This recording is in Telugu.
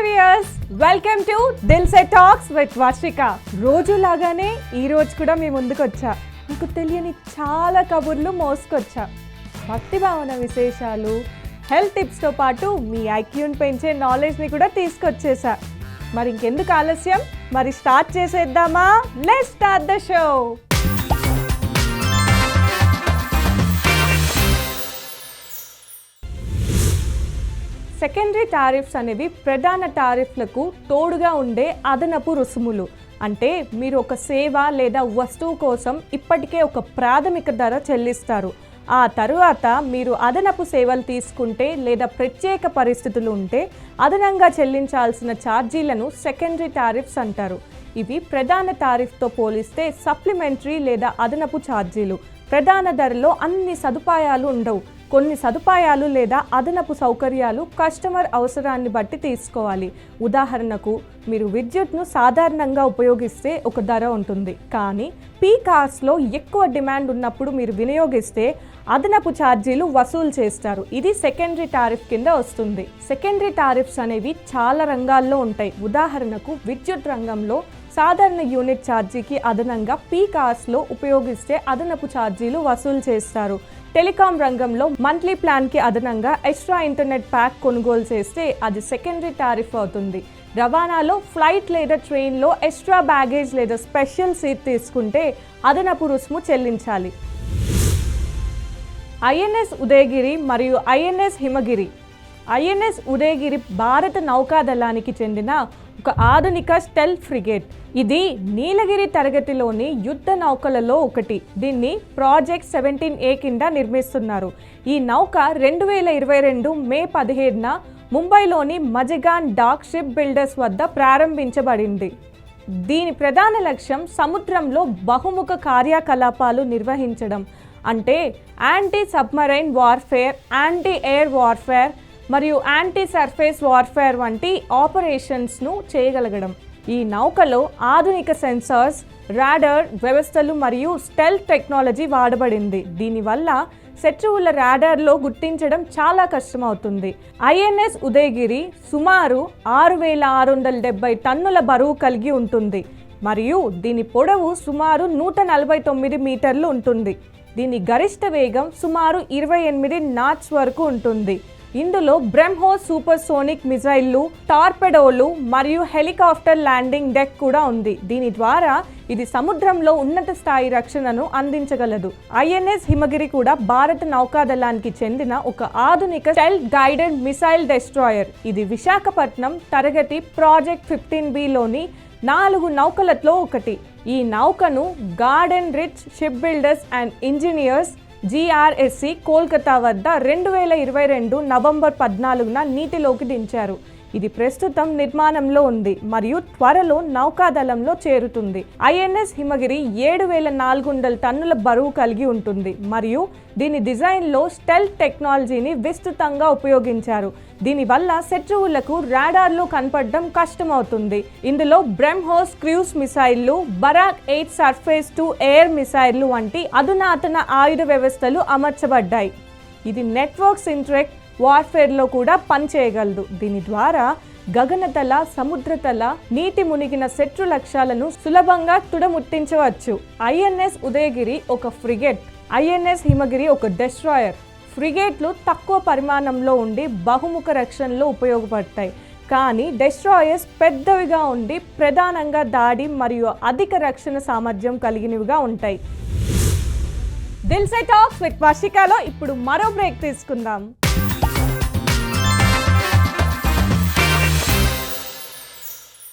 Hi viewers, welcome to Dil Se talks with Varshika. రోజులాగానే ఈ రోజు కూడా మీ ముందుకు వచ్చా. మీకు తెలియని చాలా కబుర్లు మోసుకొచ్చా. భక్తి భావన విశేషాలు, హెల్త్ టిప్స్తో పాటు మీ ఐక్యూని పెంచే నాలెడ్జ్ని కూడా తీసుకొచ్చేసా. మరి ఇంకెందుకు ఆలస్యం, మరి స్టార్ట్ చేసేద్దామా? Let's start the show. Secondary tariffs అనేవి ప్రధాన టారిఫ్లకు తోడుగా ఉండే అదనపు రుసుములు. అంటే మీరు ఒక సేవ లేదా వస్తువు కోసం ఇప్పటికే ఒక ప్రాథమిక ధర చెల్లిస్తారు. ఆ తరువాత మీరు అదనపు సేవలు తీసుకుంటే లేదా ప్రత్యేక పరిస్థితులు ఉంటే అదనంగా చెల్లించాల్సిన ఛార్జీలను సెకండరీ టారిఫ్స్ అంటారు. ఇవి ప్రధాన టారిఫ్తో పోలిస్తే సప్లిమెంటరీ లేదా అదనపు ఛార్జీలు. ప్రధాన ధరలో అన్ని సదుపాయాలు ఉండవు. కొన్ని సదుపాయాలు లేదా అదనపు సౌకర్యాలు కస్టమర్ అవసరాన్ని బట్టి తీసుకోవాలి. ఉదాహరణకు, మీరు విద్యుత్ను సాధారణంగా ఉపయోగిస్తే ఒక ధర ఉంటుంది, కానీ పీక్ అవర్స్లో ఎక్కువ డిమాండ్ ఉన్నప్పుడు మీరు వినియోగిస్తే అదనపు ఛార్జీలు వసూలు చేస్తారు. ఇది సెకండరీ టారిఫ్ కింద వస్తుంది. సెకండరీ టారిఫ్స్ అనేవి చాలా రంగాల్లో ఉంటాయి. ఉదాహరణకు, విద్యుత్ రంగంలో సాధారణ యూనిట్ ఛార్జీకి అదనంగా పీక్ అవర్స్లో ఉపయోగిస్తే అదనపు ఛార్జీలు వసూలు చేస్తారు. టెలికాం రంగంలో మంత్లీ ప్లాన్కి అదనంగా ఎక్స్ట్రా ఇంటర్నెట్ ప్యాక్ కొనుగోలు చేస్తే అది సెకండరీ టారిఫ్ అవుతుంది. రవాణాలో ఫ్లైట్ లేదా ట్రైన్లో ఎక్స్ట్రా బ్యాగేజ్ లేదా స్పెషల్ సీట్ తీసుకుంటే అదనపు రుసుము చెల్లించాలి. ఐఎన్ఎస్ ఉదయగిరి మరియు ఐఎన్ఎస్ హిమగిరి. ఐఎన్ఎస్ ఉదయగిరి భారత నౌకాదళానికి చెందిన ఒక ఆధునిక స్టెల్త్ ఫ్రిగేట్. ఇది నీలగిరి తరగతిలోని యుద్ధ నౌకలలో ఒకటి. దీన్ని ప్రాజెక్ట్ 17A కింద నిర్మిస్తున్నారు. ఈ నౌక 2022 మే 17న ముంబైలోని మజగాన్ డాక్ షిప్ బిల్డర్స్ వద్ద ప్రారంభించబడింది. దీని ప్రధాన లక్ష్యం సముద్రంలో బహుముఖ కార్యకలాపాలు నిర్వహించడం. అంటే anti submarine warfare, anti air warfare మరియు యాంటీ సర్ఫేస్ వార్ఫేర్ వంటి ఆపరేషన్స్ను చేయగలగడం. ఈ నౌకలో ఆధునిక సెన్సార్స్, రాడార్ వ్యవస్థలు మరియు స్టెల్త్ టెక్నాలజీ వాడబడింది. దీనివల్ల శత్రువుల రాడార్లో గుర్తించడం చాలా కష్టమవుతుంది. ఐఎన్ఎస్ ఉదయగిరి సుమారు 6670 టన్నుల బరువు కలిగి ఉంటుంది మరియు దీని పొడవు సుమారు 149 మీటర్లు ఉంటుంది. దీని గరిష్ట వేగం సుమారు 28 నాట్స్ వరకు ఉంటుంది. ఇందులో బ్రహ్మోస్ సూపర్ సోనిక్ మిజైళ్లు, టార్పెడోలు మరియు హెలికాప్టర్ ల్యాండింగ్ డెక్ కూడా ఉంది. దీని ద్వారా ఇది సముద్రంలో ఉన్నత స్థాయి రక్షణను అందించగలదు. ఐఎన్ఎస్ హిమగిరి కూడా భారత నౌకాదళానికి చెందిన ఒక ఆధునిక స్టెల్త్ గైడెడ్ మిసైల్ డెస్ట్రాయర్. ఇది విశాఖపట్నం తరగతి ప్రాజెక్ట్ 15Bలోని 4 నౌకలలో ఒకటి. ఈ నౌకను Garden Reach Shipbuilders and Engineers GRSC Kolkata వద్ద 2022 నవంబర్ 14న నీటిలోకి దించారు. ఇది ప్రస్తుతం నిర్మాణంలో ఉంది మరియు త్వరలో నౌకాదళంలో చేరుతుంది. ఐఎన్ఎస్ హిమగిరి 7400 టన్నుల బరువు కలిగి ఉంటుంది మరియు దీని డిజైన్లో స్టెల్త్ టెక్నాలజీని విస్తృతంగా ఉపయోగించారు. దీనివల్ల శత్రువులకు రాడార్లో కనపడడం కష్టమవుతుంది. ఇందులో బ్రహ్మోస్ క్రూజ్ మిసైళ్లు, బరాక్ 8 సర్ఫేస్ టు ఎయిర్ మిసైళ్లు వంటి అధునాతన ఆయుధ వ్యవస్థలు అమర్చబడ్డాయి. ఇది నెట్వర్క్ సింట్రెక్ వార్ఫేర్లో కూడా పనిచేయగలదు. దీని ద్వారా గగనతల, సముద్రతల, నీటి మునిగిన శత్రు లక్ష్యాలను సులభంగా తుడముట్టించవచ్చు. ఐఎన్ఎస్ ఉదయగిరి ఒక ఫ్రిగేట్, ఐఎన్ఎస్ హిమగిరి ఒక డెస్ట్రాయర్. ఫ్రిగేట్లు తక్కువ పరిమాణంలో ఉండి బహుముఖ రక్షణలో ఉపయోగపడతాయి, కానీ డెస్ట్రాయర్స్ పెద్దవిగా ఉండి ప్రధానంగా దాడి మరియు అధిక రక్షణ సామర్థ్యం కలిగినవిగా ఉంటాయి. దిల్ సే టాక్స్ విత్ వర్షికలో ఇప్పుడు మరో బ్రేక్ తీసుకుందాం.